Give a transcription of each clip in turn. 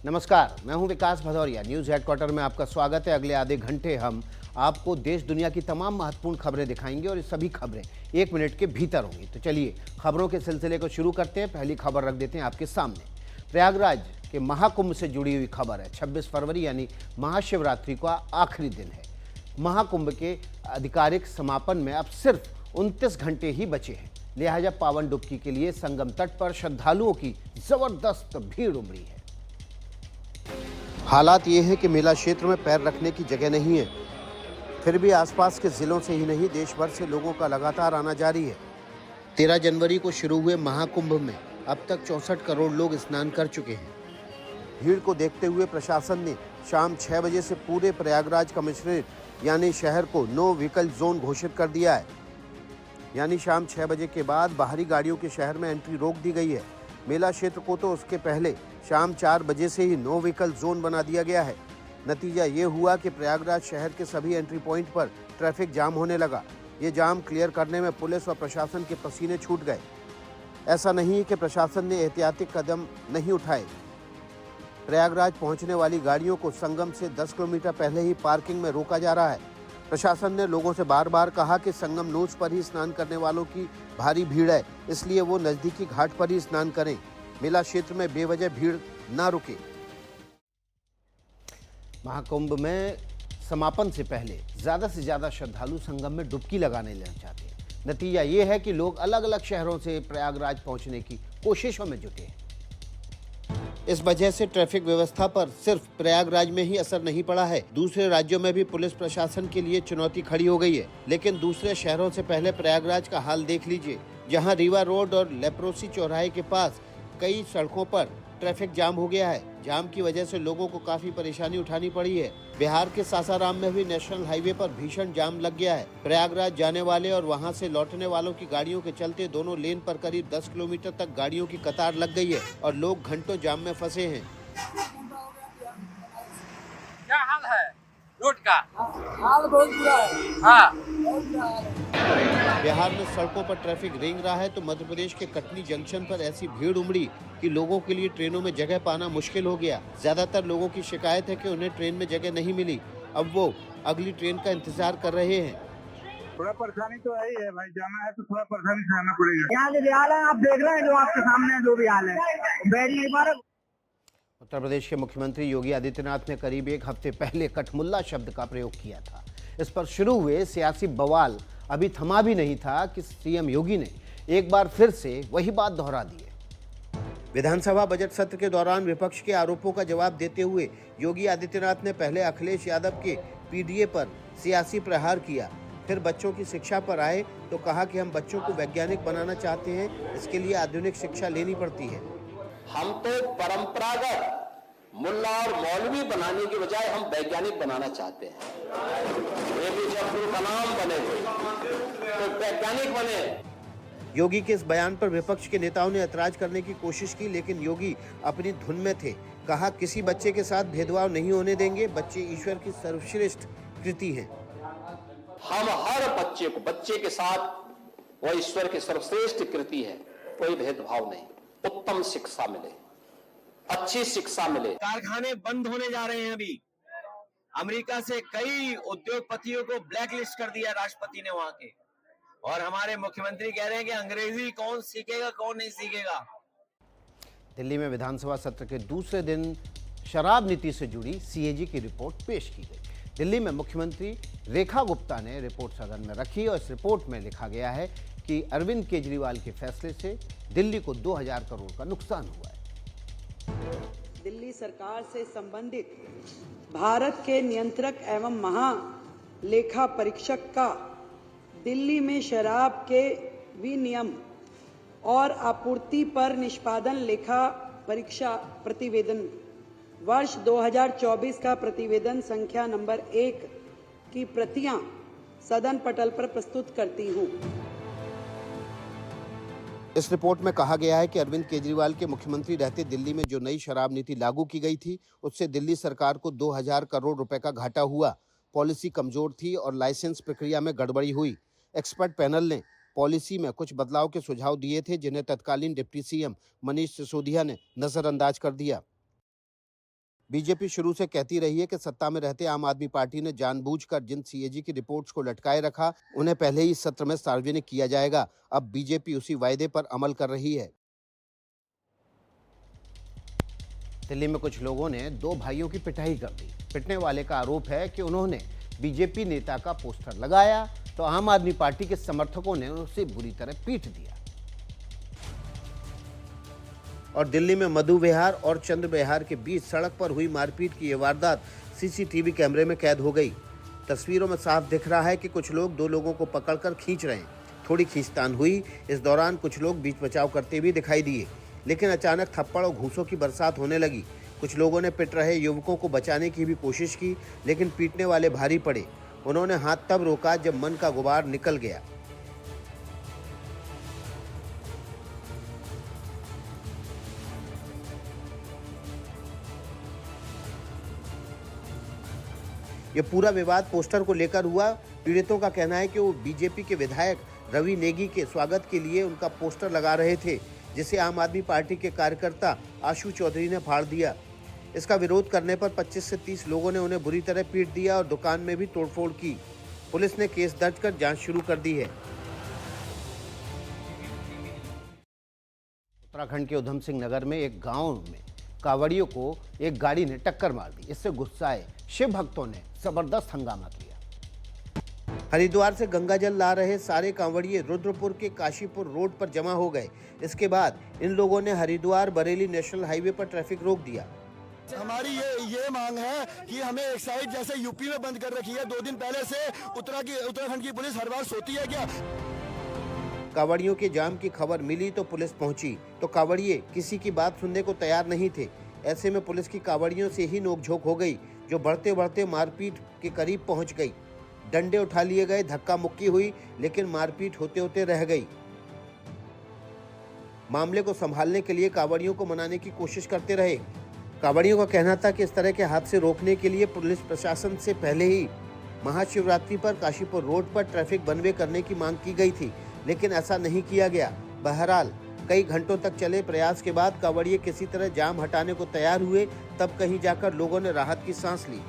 नमस्कार, मैं हूं विकास भदौरिया। न्यूज हेडक्वार्टर में आपका स्वागत है। अगले आधे घंटे हम आपको देश दुनिया की तमाम महत्वपूर्ण खबरें दिखाएंगे और ये सभी खबरें 1 मिनट के भीतर होंगी। तो चलिए खबरों के सिलसिले को शुरू करते हैं। पहली खबर रख देते हैं आपके सामने। प्रयागराज के महाकुंभ से जुड़ी हुई खबर है। 26 फरवरी यानी महाशिवरात्रि का आखिरी दिन है। महाकुंभ के आधिकारिक समापन में अब सिर्फ 29 घंटे ही बचे हैं। लिहाजा पावन डुबकी के लिए संगम तट पर श्रद्धालुओं की जबरदस्त भीड़ उमड़ी है। हालात ये है कि मेला क्षेत्र में पैर रखने की जगह नहीं है। फिर भी आसपास के जिलों से ही नहीं, देश भर से लोगों का लगातार आना जारी है। 13 जनवरी को शुरू हुए महाकुंभ में अब तक 64 करोड़ लोग स्नान कर चुके हैं। भीड़ को देखते हुए प्रशासन ने शाम 6 बजे से पूरे प्रयागराज कमिश्नरेट यानी शहर को नो व्हीकल जोन घोषित कर दिया है। यानी शाम 6 बजे के बाद बाहरी गाड़ियों के शहर में एंट्री रोक दी गई है। मेला क्षेत्र को तो उसके पहले शाम 4 बजे से ही नो व्हीकल जोन बना दिया गया है। नतीजा ये हुआ कि प्रयागराज शहर के सभी एंट्री पॉइंट पर ट्रैफिक जाम होने लगा। ये जाम क्लियर करने में पुलिस और प्रशासन के पसीने छूट गए। ऐसा नहीं कि प्रशासन ने एहतियाती कदम नहीं उठाए। प्रयागराज पहुंचने वाली गाड़ियों को संगम से 10 किलोमीटर पहले ही पार्किंग में रोका जा रहा है। प्रशासन ने लोगों से बार बार कहा कि संगम नोज पर ही स्नान करने वालों की भारी भीड़ है, इसलिए वो नजदीकी घाट पर ही स्नान करें। मेला क्षेत्र में बेवजह भीड़ ना रुके। महाकुंभ में समापन से पहले ज्यादा से ज्यादा श्रद्धालु संगम में डुबकी लगाने लेना चाहते हैं। नतीजा ये है कि लोग अलग अलग शहरों से प्रयागराज पहुंचने की कोशिशों में जुटे हैं। इस वजह से ट्रैफिक व्यवस्था पर सिर्फ प्रयागराज में ही असर नहीं पड़ा है, दूसरे राज्यों में भी पुलिस प्रशासन के लिए चुनौती खड़ी हो गई है। लेकिन दूसरे शहरों से पहले प्रयागराज का हाल देख लीजिए, जहां रीवा रोड और लेप्रोसी चौराहे के पास कई सड़कों पर ट्रैफिक जाम हो गया है। जाम की वजह से लोगों को काफी परेशानी उठानी पड़ी है। बिहार के सासाराम में भी नेशनल हाईवे पर भीषण जाम लग गया है। प्रयागराज जाने वाले और वहां से लौटने वालों की गाड़ियों के चलते दोनों लेन पर करीब 10 किलोमीटर तक गाड़ियों की कतार लग गई है और लोग घंटों जाम में फंसे हैं। क्या हाल है रोड का? हाल बहुत बुरा है। हाँ, बहुत बुरा हाल है। बिहार में सड़कों पर ट्रैफिक रेंग रहा है तो मध्य प्रदेश के कटनी जंक्शन पर ऐसी भीड़ उमड़ी कि लोगों के लिए ट्रेनों में जगह पाना मुश्किल हो गया। ज्यादातर लोगों की शिकायत है कि उन्हें ट्रेन में जगह नहीं मिली। अब वो अगली ट्रेन का इंतजार कर रहे हैं। थोड़ा परेशानी तो है ही है भाई, जाना है तो थोड़ा परेशानी सहना पड़ेगा। यहाँ जो हाल है आप देख रहे हैं, जो आपके सामने है, जो भी हाल है बैठ नहीं पा रहे। उत्तर प्रदेश के मुख्यमंत्री योगी आदित्यनाथ ने करीब 1 हफ्ते पहले कठमुल्ला शब्द का प्रयोग किया था। इस पर शुरू हुए सियासी बवाल अभी थमा भी नहीं था कि सीएम योगी ने एक बार फिर से वही बात दोहरा दी है। विधानसभा बजट सत्र के दौरान विपक्ष के आरोपों का जवाब देते हुए योगी आदित्यनाथ ने पहले अखिलेश यादव के पीडीए पर सियासी प्रहार किया, फिर बच्चों की शिक्षा पर आए तो कहा कि हम बच्चों को वैज्ञानिक बनाना चाहते हैं, इसके लिए आधुनिक शिक्षा लेनी पड़ती है। हम तो परंपरागत मुल्ला और मौलवी बनाने की बजाय हम वैज्ञानिक बनाना चाहते हैं। एपीजे अब्दुल कलाम बने तो वैज्ञानिक बने। योगी के इस बयान पर विपक्ष के नेताओं ने ऐतराज करने की कोशिश की, लेकिन योगी अपनी धुन में थे। कहा किसी बच्चे के साथ भेदभाव नहीं होने देंगे, बच्चे ईश्वर की सर्वश्रेष्ठ कृति हैं। हम हर बच्चे के साथ वो ईश्वर की सर्वश्रेष्ठ कृति है, कोई भेदभाव नहीं। उत्तम शिक्षा मिले, अच्छी शिक्षा मिले। कारखाने बंद होने जा रहे हैं। अभी अमेरिका से कई उद्योगपतियों को ब्लैकलिस्ट कर दिया राष्ट्रपति ने वहां के, और हमारे मुख्यमंत्री कह रहे हैं कि अंग्रेजी कौन सीखेगा कौन नहीं सीखेगा। दिल्ली में विधानसभा सत्र के दूसरे दिन शराब नीति से जुड़ी सीएजी की रिपोर्ट पेश की गई। दिल्ली में मुख्यमंत्री रेखा गुप्ता ने रिपोर्ट सदन में रखी और इस रिपोर्ट में लिखा गया है कि अरविंद केजरीवाल के फैसले से दिल्ली को 2000 करोड़ का नुकसान हुआ है। दिल्ली सरकार से संबंधित भारत के नियंत्रक एवं महालेखा परीक्षक का दिल्ली में शराब के विनियम और आपूर्ति पर निष्पादन लेखा परीक्षा प्रतिवेदन वर्ष 2024 का प्रतिवेदन संख्या नंबर 1 की प्रतियां सदन पटल पर प्रस्तुत करती हूं। इस रिपोर्ट में कहा गया है कि अरविंद केजरीवाल के मुख्यमंत्री रहते दिल्ली में जो नई शराब नीति लागू की गई थी, उससे दिल्ली सरकार को 2000 करोड़ रुपए का घाटा हुआ। पॉलिसी कमजोर थी और लाइसेंस प्रक्रिया में गड़बड़ी हुई। एक्सपर्ट पैनल ने पॉलिसी में कुछ बदलाव के सुझाव दिए थे, जिन्हें तत्कालीन डिप्टी सीएम मनीष सिसोदिया ने नजरअंदाज कर दिया। बीजेपी शुरू से कहती रही है कि सत्ता में रहते आम आदमी पार्टी ने जानबूझकर जिन सीएजी की रिपोर्ट्स को लटकाए रखा, उन्हें पहले ही इस सत्र में सार्वजनिक किया जाएगा। अब बीजेपी उसी वायदे पर अमल कर रही है। दिल्ली में कुछ लोगों ने दो भाइयों की पिटाई कर दी। पिटने वाले का आरोप है कि उन्होंने बीजेपी नेता का पोस्टर लगाया तो आम आदमी पार्टी के समर्थकों ने उसे बुरी तरह पीट दिया। और दिल्ली में मधु विहार और चंद्र विहार के बीच सड़क पर हुई मारपीट की यह वारदात सीसीटीवी कैमरे में कैद हो गई। तस्वीरों में साफ दिख रहा है कि कुछ लोग दो लोगों को पकड़कर खींच रहे हैं। थोड़ी खींचतान हुई। इस दौरान कुछ लोग बीच बचाव करते हुए दिखाई दिए, लेकिन अचानक थप्पड़ और घूंसों की बरसात होने लगी। कुछ लोगों ने पिट रहे युवकों को बचाने की भी कोशिश की, लेकिन पीटने वाले भारी पड़े। उन्होंने हाथ तब रोका जब मन का गुबार निकल गया। ये पूरा विवाद पोस्टर को लेकर हुआ। पीड़ितों का कहना है कि वो बीजेपी के विधायक रवि नेगी के स्वागत के लिए उनका पोस्टर लगा रहे थे, जिसे आम आदमी पार्टी के कार्यकर्ता आशु चौधरी ने फाड़ दिया। इसका विरोध करने पर 25 से 30 लोगों ने उन्हें बुरी तरह पीट दिया और दुकान में भी तोड़फोड़ की। पुलिस ने केस दर्ज कर जांच शुरू कर दी है। उत्तराखंड के उधम सिंह नगर में एक गांव में कांवड़ियों को एक गाड़ी ने टक्कर मार दी। इससे गुस्साए शिव भक्तों ने जबरदस्त हंगामा किया। हरिद्वार से गंगाजल ला रहे सारे कांवड़िए रुद्रपुर के काशीपुर रोड पर जमा हो गए। इसके बाद इन लोगों ने हरिद्वार बरेली नेशनल हाईवे पर ट्रैफिक रोक दिया। हमारी ये मांग है कि हमें एक साइड जैसे यूपी में बंद कर रखी है, 2 दिन पहले से उत्तराखंड की पुलिस हर बार सोती है क्या? कांवड़ियों के जाम की खबर मिली तो पुलिस पहुंची, तो कांवड़िए किसी की बात सुनने को तैयार नहीं थे। ऐसे में पुलिस की कांवड़ियों से ही नोकझोंक हो गई, जो बढ़ते बढ़ते मारपीट के करीब पहुंच गई। डंडे उठा लिए गए, धक्का मुक्की हुई, लेकिन मारपीट होते होते रह गई। मामले को संभालने के लिए कांवड़ियों को मनाने की कोशिश करते रहे। कांवड़ियों का कहना था कि इस तरह के हादसे रोकने के लिए पुलिस प्रशासन से पहले ही महाशिवरात्रि पर काशीपुर रोड पर ट्रैफिक वन वे करने की मांग की गई थी, लेकिन ऐसा नहीं किया गया। बहरहाल कई घंटों तक चले प्रयास के बाद कांवड़िए किसी तरह जाम हटाने को तैयार हुए, तब कहीं जाकर लोगों ने राहत की सांस ली।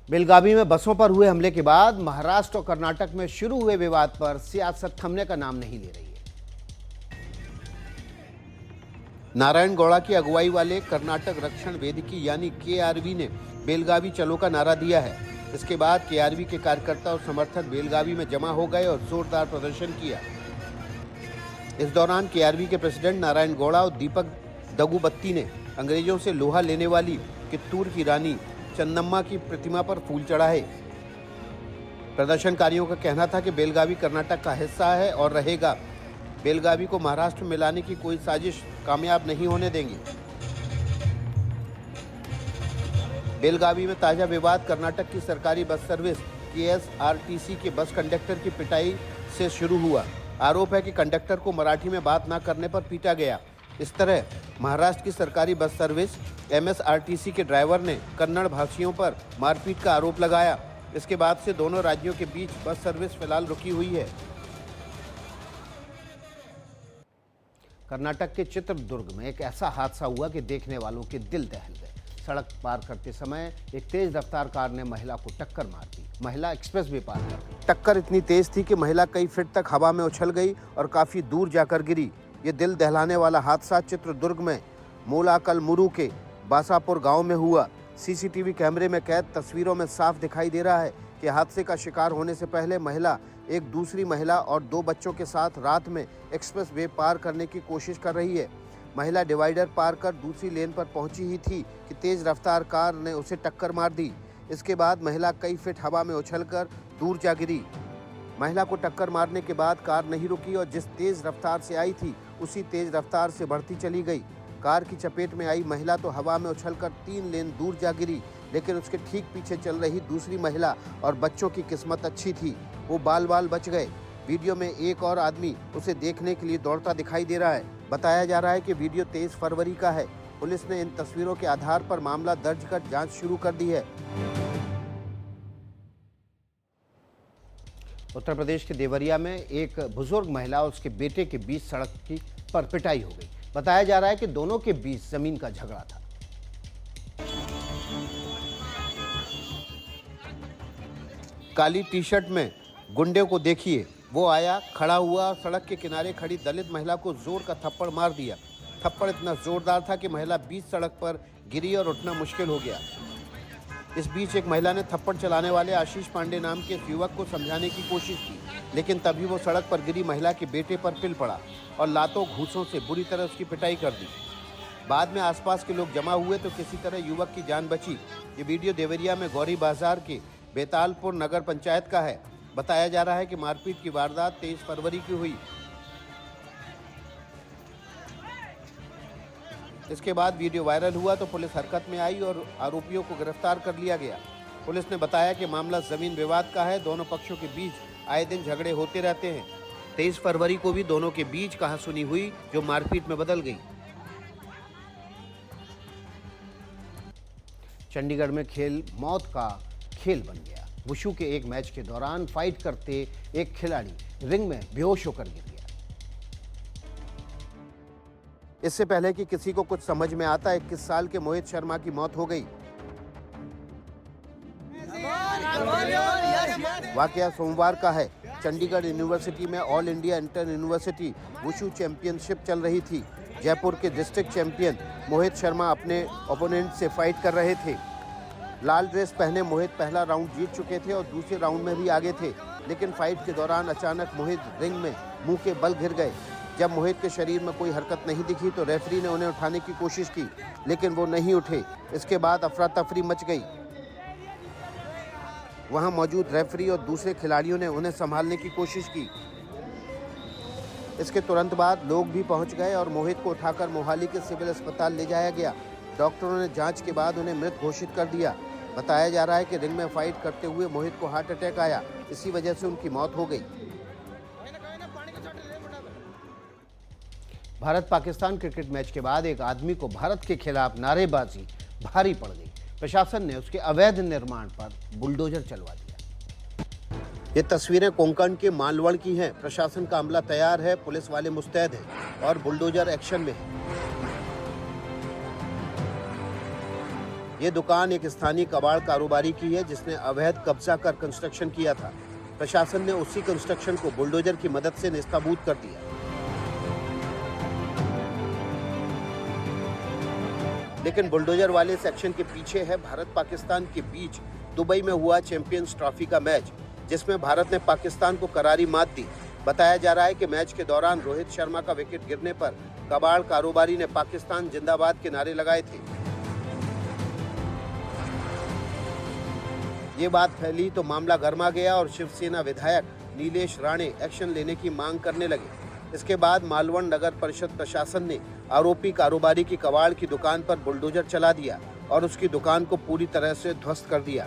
बेलगावी में बसों पर हुए हमले के बाद महाराष्ट्र और कर्नाटक में शुरू हुए विवाद पर सियासत थमने का नाम नहीं ले रही है। नारायण गौड़ा की अगुवाई वाले कर्नाटक रक्षण वेदिकी यानी केआरवी ने बेलगावी चलो का नारा दिया है। इसके बाद केआरवी के कार्यकर्ता और समर्थक बेलगावी में जमा हो गए और जोरदार प्रदर्शन किया। इस दौरान केआरवी के प्रेसिडेंट नारायण गौड़ा और दीपक दगुबत्ती ने अंग्रेजों से लोहा लेने वाली कित्तूर की रानी चन्नम्मा की प्रतिमा पर फूल चढ़ाए। प्रदर्शनकारियों का कहना था कि बेलगावी कर्नाटक का हिस्सा है और रहेगा। बेलगावी को महाराष्ट्र में लाने की कोई साजिश कामयाब नहीं होने देंगे। बेलगावी में ताजा विवाद कर्नाटक की सरकारी बस सर्विस केएसआरटीसी के बस कंडक्टर की पिटाई से शुरू हुआ। आरोप है कि कंडक्टर को मराठी में बात न करने पर पीटा गया। इस तरह महाराष्ट्र की सरकारी बस सर्विस एमएसआरटीसी के ड्राइवर ने कन्नड़ भाषियों पर मारपीट का आरोप लगाया। इसके बाद से दोनों राज्यों के बीच बस सर्विस फिलहाल रुकी हुई है। कर्नाटक के चित्रदुर्ग में एक ऐसा हादसा हुआ कि देखने वालों के दिल दहल गए। सड़क पार करते समय एक तेज रफ्तार कार ने महिला को टक्कर मार दी। महिला एक्सप्रेस वे पार कर गई। टक्कर इतनी तेज थी कि महिला कई फीट तक हवा में उछल गई और काफी दूर जाकर गिरी। ये दिल दहलाने वाला हादसा चित्रदुर्ग में मोलाकलमुरु के बासापुर गांव में हुआ। सीसीटीवी कैमरे में कैद तस्वीरों में साफ दिखाई दे रहा है कि हादसे का शिकार होने से पहले महिला एक दूसरी महिला और 2 बच्चों के साथ रात में एक्सप्रेस वे पार करने की कोशिश कर रही है। महिला डिवाइडर पार कर दूसरी लेन पर पहुंची ही थी कि तेज रफ्तार कार ने उसे टक्कर मार दी। इसके बाद महिला कई फीट हवा में उछलकर दूर जा गिरी। महिला को टक्कर मारने के बाद कार नहीं रुकी और जिस तेज रफ्तार से आई थी उसी तेज रफ्तार से बढ़ती चली गई। कार की चपेट में आई महिला तो हवा में उछलकर 3 लेन दूर जा गिरी, लेकिन उसके ठीक पीछे चल रही दूसरी महिला और बच्चों की किस्मत अच्छी थी, वो बाल बाल बच गए। वीडियो में एक और आदमी उसे देखने के लिए दौड़ता दिखाई दे रहा है। बताया जा रहा है कि वीडियो 23 फरवरी का है। पुलिस ने इन तस्वीरों के आधार पर मामला दर्ज कर जांच शुरू कर दी है। उत्तर प्रदेश के देवरिया में एक बुजुर्ग महिला और उसके बेटे के बीच सड़क पर पिटाई हो गई। बताया जा रहा है कि दोनों के बीच जमीन का झगड़ा था। काली टी शर्ट में गुंडे को देखिए, वो आया, खड़ा हुआ, सड़क के किनारे खड़ी दलित महिला को जोर का थप्पड़ मार दिया। थप्पड़ इतना जोरदार था कि महिला बीच सड़क पर गिरी और उठना मुश्किल हो गया। इस बीच एक महिला ने थप्पड़ चलाने वाले आशीष पांडे नाम के युवक को समझाने की कोशिश की, लेकिन तभी वो सड़क पर गिरी महिला के बेटे पर पिल पड़ा और लातों घूंसों से बुरी तरह उसकी पिटाई कर दी। बाद में आसपास के लोग जमा हुए तो किसी तरह युवक की जान बची। ये वीडियो देवरिया में गौरी बाजार के बेतालपुर नगर पंचायत का है। बताया जा रहा है कि मारपीट की वारदात 23 फरवरी की हुई। इसके बाद वीडियो वायरल हुआ तो पुलिस हरकत में आई और आरोपियों को गिरफ्तार कर लिया गया। पुलिस ने बताया कि मामला जमीन विवाद का है। दोनों पक्षों के बीच आए दिन झगड़े होते रहते हैं। 23 फरवरी को भी दोनों के बीच कहासुनी हुई जो मारपीट में बदल गई। चंडीगढ़ में खेल मौत का खेल बन गया। वुशु के एक मैच के दौरान फाइट करते एक खिलाड़ी रिंग में बेहोश होकर गिर गया। इससे पहले कि किसी को कुछ समझ में आता, 21 साल के मोहित शर्मा की मौत हो गई। वाकया सोमवार का है। चंडीगढ़ यूनिवर्सिटी में all India inter university wushu championship चल रही थी। जयपुर के डिस्ट्रिक्ट चैंपियन मोहित शर्मा अपने ओपोनेंट से फाइट कर रहे थे। लाल ड्रेस पहने मोहित पहला राउंड जीत चुके थे और दूसरे राउंड में भी आगे थे, लेकिन फाइट के दौरान अचानक मोहित रिंग में मुंह के बल गिर गए। जब मोहित के शरीर में कोई हरकत नहीं दिखी तो रेफरी ने उन्हें उठाने की कोशिश की, लेकिन वो नहीं उठे। इसके बाद अफरा तफरी मच गई। वहां मौजूद रेफरी और दूसरे खिलाड़ियों ने उन्हें संभालने की कोशिश की। इसके तुरंत बाद लोग भी पहुंच गए और मोहित को उठाकर मोहाली के सिविल अस्पताल ले जाया गया। डॉक्टरों ने जांच के बाद उन्हें मृत घोषित कर दिया। बताया जा रहा है कि रिंग में फाइट करते हुए मोहित को हार्ट अटैक आया, इसी वजह से उनकी मौत हो गई। भारत पाकिस्तान क्रिकेट मैच के बाद एक आदमी को भारत के खिलाफ नारेबाजी भारी पड़ गई। प्रशासन ने उसके अवैध निर्माण पर बुलडोजर चलवा दिया। ये तस्वीरें कोंकण के मालवण की हैं। प्रशासन का अमला तैयार है, पुलिस वाले मुस्तैद हैं और बुलडोजर एक्शन में है। ये दुकान एक स्थानीय कबाड़ कारोबारी की है जिसने अवैध कब्जा कर कंस्ट्रक्शन किया था। प्रशासन ने उसी कंस्ट्रक्शन को बुलडोजर की मदद से नेस्तनाबूद कर दिया। लेकिन बुलडोजर वाले सेक्शन के पीछे है भारत पाकिस्तान के बीच दुबई में हुआ चैंपियंस ट्रॉफी का मैच, जिसमें भारत ने पाकिस्तान को करारी मात दी। बताया जा रहा है कि मैच के दौरान रोहित शर्मा का विकेट गिरने पर कबाड़ कारोबारी ने पाकिस्तान जिंदाबाद के नारे लगाए थे। ये बात फैली तो मामला गर्मा गया और शिवसेना विधायक नीलेश राणे एक्शन लेने की मांग करने लगे। इसके बाद मालवण नगर परिषद प्रशासन ने आरोपी कारोबारी की कबाड़ की दुकान पर बुलडोजर चला दिया और उसकी दुकान को पूरी तरह से ध्वस्त कर दिया।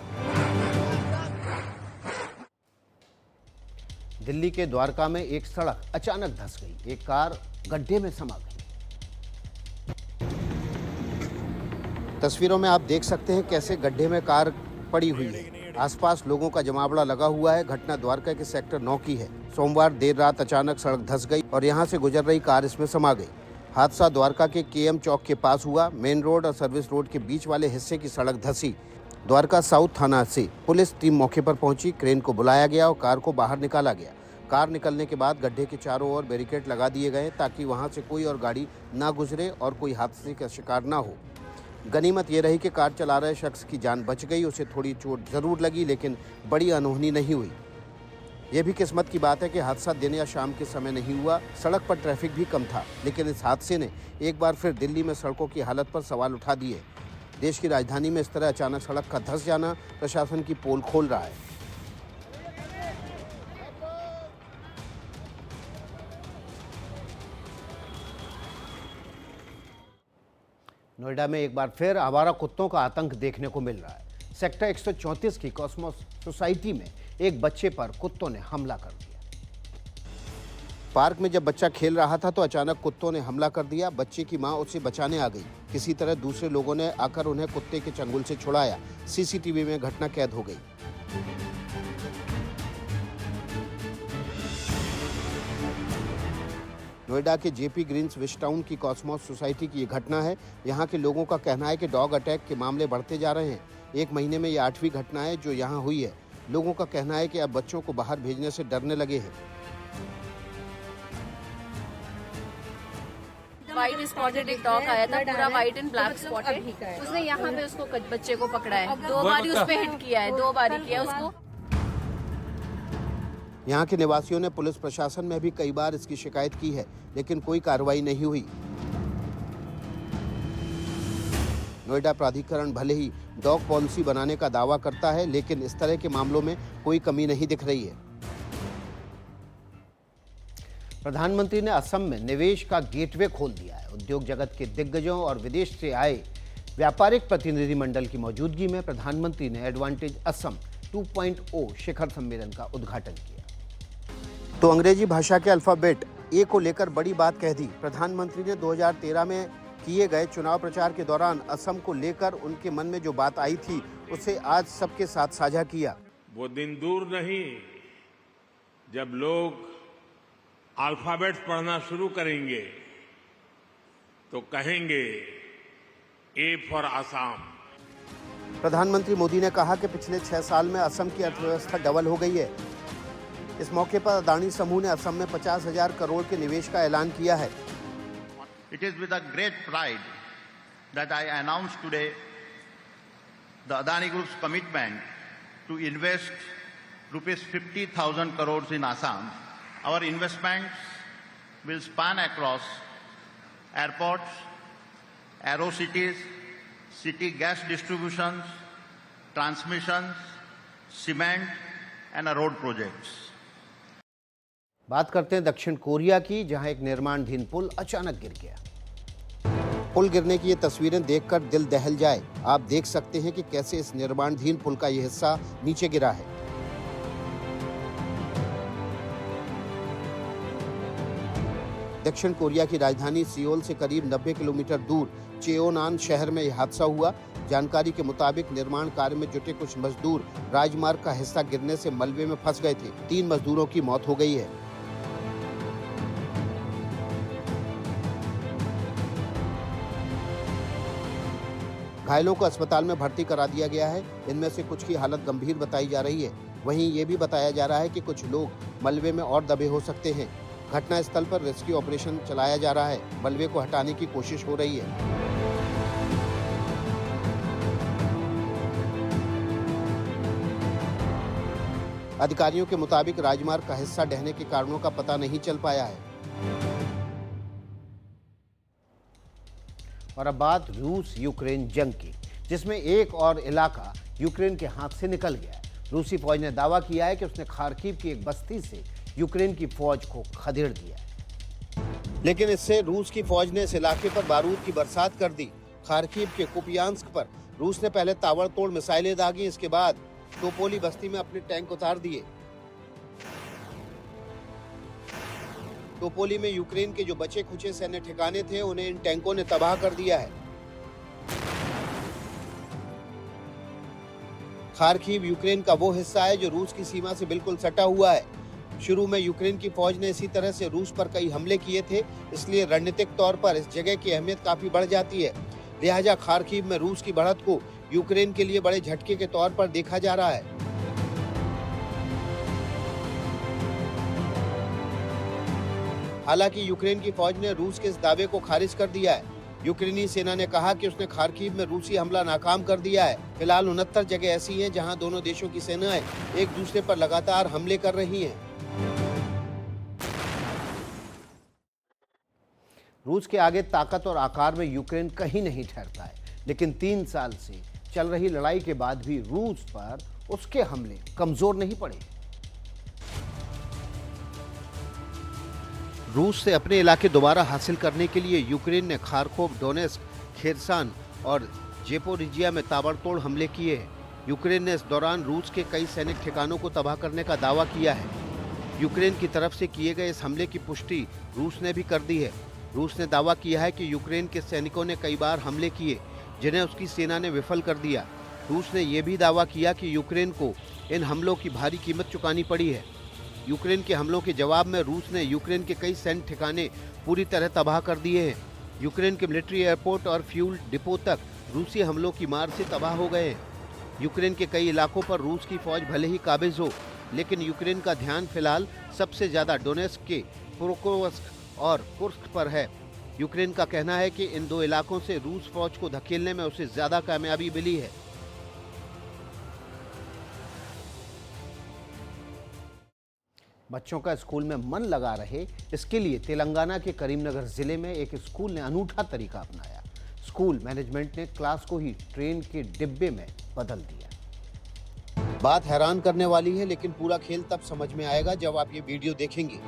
दिल्ली के द्वारका में एक सड़क अचानक धंस गई। एक कार गड्ढे में समा गई। तस्वीरों में आप देख सकते हैं कैसे गड्ढे में कार पड़ी हुई है। आसपास लोगों का जमावड़ा लगा हुआ है। घटना द्वारका के सेक्टर 9 की है। सोमवार देर रात अचानक सड़क धंस गई और यहां से गुजर रही कार इसमें समा गई। हादसा द्वारका के केएम चौक के पास हुआ। मेन रोड और सर्विस रोड के बीच वाले हिस्से की सड़क धंसी। द्वारका साउथ थाना से पुलिस टीम मौके पर पहुंची। क्रेन को बुलाया गया और कार को बाहर निकाला गया। कार निकलने के बाद गड्ढे के चारों ओर बैरिकेड लगा दिए गए ताकि वहां से कोई और गाड़ी ना गुजरे और कोई हादसे का शिकार ना हो। गनीमत ये रही कि कार चला रहे शख्स की जान बच गई। उसे थोड़ी चोट जरूर लगी, लेकिन बड़ी अनहोनी नहीं हुई। यह भी किस्मत की बात है कि हादसा दिन या शाम के समय नहीं हुआ। सड़क पर ट्रैफिक भी कम था, लेकिन इस हादसे ने एक बार फिर दिल्ली में सड़कों की हालत पर सवाल उठा दिए। देश की राजधानी में इस तरह अचानक सड़क का धंस जाना प्रशासन की पोल खोल रहा है। नोएडा में एक बार फिर आवारा कुत्तों का आतंक देखने को मिल रहा है। सेक्टर 134 की कॉस्मोस सोसाइटी में एक बच्चे पर कुत्तों ने हमला कर दिया। पार्क में जब बच्चा खेल रहा था तो अचानक कुत्तों ने हमला कर दिया। बच्चे की मां उसे बचाने आ गई। किसी तरह दूसरे लोगों ने आकर उन्हें कुत्ते के चंगुल से छुड़ाया। सीसीटीवी में घटना कैद हो गई। नोएडा के जेपी ग्रीन्स विश टाउन की कॉस्मोस सोसाइटी की ये घटना है। यहाँ के लोगों का कहना है कि डॉग अटैक के मामले बढ़ते जा रहे हैं। एक महीने में ये 8वीं घटना है जो यहाँ हुई है। लोगों का कहना है कि अब बच्चों को बाहर भेजने से डरने लगे हैं। व्हाइट स्पॉटेड एक डॉग आया था, पूरा व्हाइट एंड ब्लैक स्पॉटेड। उसने यहाँ पे उसको बच्चे को पकड़ा है, 2 बारी उस पे हिट किया है, 2 बारी किया उसको। यहाँ के निवासियों ने पुलिस प्रशासन में भी कई बार इसकी शिकायत की है, लेकिन कोई कार्रवाई नहीं हुई। नोएडा प्राधिकरण भले ही डॉग पॉलिसी बनाने का दावा करता है, लेकिन इस तरह के मामलों में कोई कमी नहीं दिख रही है। प्रधानमंत्री ने असम में निवेश का गेटवे खोल दिया है। उद्योग जगत के दिग्गजों और विदेश से आए व्यापारिक प्रतिनिधिमंडल की मौजूदगी में प्रधानमंत्री ने एडवांटेज असम 2.0 शिखर सम्मेलन का उद्घाटन किया। तो अंग्रेजी भाषा के अल्फाबेट ए को लेकर बड़ी बात कह दी। प्रधानमंत्री ने 2013 में किए गए चुनाव प्रचार के दौरान असम को लेकर उनके मन में जो बात आई थी उसे आज सबके साथ साझा किया। वो दिन दूर नहीं जब लोग अल्फाबेट्स पढ़ना शुरू करेंगे तो कहेंगे ए फॉर असम। प्रधानमंत्री मोदी ने कहा कि पिछले 6 साल में असम की अर्थव्यवस्था डबल हो गई है। इस मौके पर अदानी समूह ने असम में 50,000 करोड़ के निवेश का ऐलान किया है। It is with a great pride that I announce today the Adani Group's commitment to invest rupees 50,000 crores in Assam. Our investments will span across airports, aerocities, city gas distributions, transmissions, cement and road projects. बात करते हैं दक्षिण Korea की, जहां एक निर्माणाधीन पुल अचानक गिर गया। पुल गिरने की ये तस्वीरें देखकर दिल दहल जाए। आप देख सकते हैं कि कैसे इस निर्माणाधीन पुल का ये हिस्सा नीचे गिरा है। दक्षिण कोरिया की राजधानी सियोल से करीब 90 किलोमीटर दूर चेओनान शहर में यह हादसा हुआ। जानकारी के मुताबिक निर्माण कार्य में जुटे कुछ मजदूर राजमार्ग का हिस्सा गिरने से मलबे में फंस गए थे। 3 मजदूरों की मौत हो गई है। घायलों को अस्पताल में भर्ती करा दिया गया है। इनमें से कुछ की हालत गंभीर बताई जा रही है। वहीं ये भी बताया जा रहा है कि कुछ लोग मलबे में और दबे हो सकते हैं। घटना स्थल पर रेस्क्यू ऑपरेशन चलाया जा रहा है। मलबे को हटाने की कोशिश हो रही है। अधिकारियों के मुताबिक राजमार्ग का हिस्सा ढहने के कारणों का पता नहीं चल पाया है। और अब बात रूस यूक्रेन जंग की, जिसमें एक और इलाका यूक्रेन के हाथ से निकल गया है। रूसी फौज ने दावा किया है कि उसने खार्किव की एक बस्ती से यूक्रेन की फौज को खदेड़ दिया है, लेकिन इससे रूस की फौज ने इस इलाके पर बारूद की बरसात कर दी। खार्किव के कुपियांस्क पर रूस ने पहले ताबड़तोड़ मिसाइलें दागी। इसके बाद टोपोली बस्ती में अपने टैंक उतार दिए। टोपोली में यूक्रेन के जो बचे खुचे सैन्य ठिकाने थे उन्हें इन टैंकों ने तबाह कर दिया है। खार्किव यूक्रेन का वो हिस्सा है जो रूस की सीमा से बिल्कुल सटा हुआ है। शुरू में यूक्रेन की फौज ने इसी तरह से रूस पर कई हमले किए थे, इसलिए रणनीतिक तौर पर इस जगह की अहमियत काफी बढ़ जाती है। लिहाजा खार्किव में रूस की बढ़त को यूक्रेन के लिए बड़े झटके के तौर पर देखा जा रहा है। हालांकि यूक्रेन की फौज ने रूस के इस दावे को खारिज कर दिया है। यूक्रेनी सेना ने कहा कि उसने खार्किव में रूसी हमला नाकाम कर दिया है। फिलहाल 69 जगह ऐसी हैं जहां दोनों देशों की सेनाएं एक दूसरे पर लगातार हमले कर रही हैं। रूस के आगे ताकत और आकार में यूक्रेन कहीं नहीं ठहरता है, लेकिन 3 साल से चल रही लड़ाई के बाद भी रूस पर उसके हमले कमजोर नहीं पड़े। रूस से अपने इलाके दोबारा हासिल करने के लिए यूक्रेन ने खार्कोव, डोनेस्क, खेरसान और जेपोरिजिया में ताबड़तोड़ हमले किए हैं। यूक्रेन ने इस दौरान रूस के कई सैनिक ठिकानों को तबाह करने का दावा किया है। यूक्रेन की तरफ से किए गए इस हमले की पुष्टि रूस ने भी कर दी है। रूस ने दावा किया है कि यूक्रेन के सैनिकों ने कई बार हमले किए जिन्हें उसकी सेना ने विफल कर दिया। रूस ने यह भी दावा किया कि यूक्रेन को इन हमलों की भारी कीमत चुकानी पड़ी है। यूक्रेन के हमलों के जवाब में रूस ने यूक्रेन के कई सैन्य ठिकाने पूरी तरह तबाह कर दिए हैं। यूक्रेन के मिलिट्री एयरपोर्ट और फ्यूल डिपो तक रूसी हमलों की मार से तबाह हो गए हैं। यूक्रेन के कई इलाकों पर रूस की फौज भले ही काबिज हो, लेकिन यूक्रेन का ध्यान फिलहाल सबसे ज्यादा डोनेस्क के पोक्रोव्स्क और कुर्स्क पर है। यूक्रेन का कहना है कि इन दो इलाकों से रूस फौज को धकेलने में उसे ज्यादा कामयाबी मिली है। बच्चों का स्कूल में मन लगा रहे, इसके लिए तेलंगाना के करीमनगर जिले में एक स्कूल ने अनूठा तरीका अपनाया। स्कूल मैनेजमेंट ने क्लास को ही ट्रेन के डिब्बे में बदल दिया। बात हैरान करने वाली है, लेकिन पूरा खेल तब समझ में आएगा जब आप ये वीडियो देखेंगे।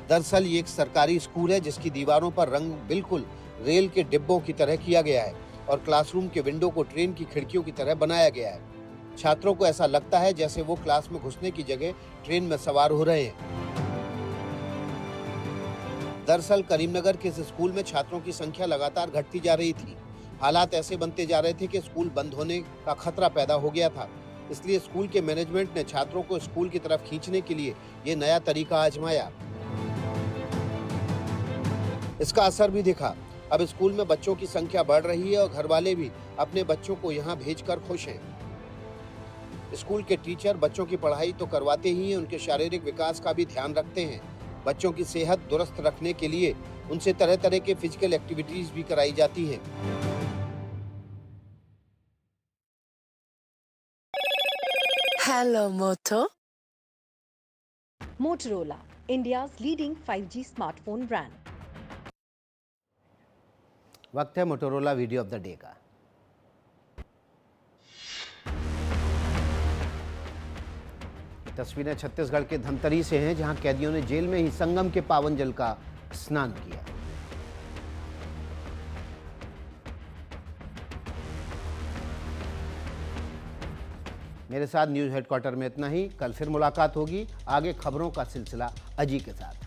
दरअसल ये एक सरकारी स्कूल है जिसकी दीवारों पर रंग बिल्कुल रेल के डिब्बों की तरह किया गया है और क्लासरूम के विंडो को ट्रेन की खिड़कियों की तरह बनाया गया है। छात्रों को ऐसा लगता है जैसे वो क्लास में घुसने की जगह ट्रेन में सवार हो रहे हैं। दरअसल करीमनगर के इस स्कूल में छात्रों की संख्या लगातार घटती जा रही थी। हालात ऐसे बनते जा रहे थे कि स्कूल बंद होने का खतरा पैदा हो गया था। इसलिए स्कूल के मैनेजमेंट ने छात्रों को स्कूल की तरफ खींचने के लिए ये नया तरीका आजमाया। इसका असर भी दिखा। अब स्कूल में बच्चों की संख्या बढ़ रही है और घर वाले भी अपने बच्चों को यहाँ भेजकर खुश हैं। स्कूल के टीचर बच्चों की पढ़ाई तो करवाते ही हैं, उनके शारीरिक विकास का भी ध्यान रखते हैं। बच्चों की सेहत दुरुस्त रखने के लिए उनसे तरह तरह के फिजिकल एक्टिविटीज भी कराई जाती हैं। हेलो मोटो। Motorola, India's leading 5G smartphone brand. वक्त है Motorola video of the day का। तस्वीरें छत्तीसगढ़ के धमतरी से हैं, जहां कैदियों ने जेल में ही संगम के पावन जल का स्नान किया। मेरे साथ न्यूज हेडक्वार्टर में इतना ही। कल फिर मुलाकात होगी। आगे खबरों का सिलसिला अजी के साथ।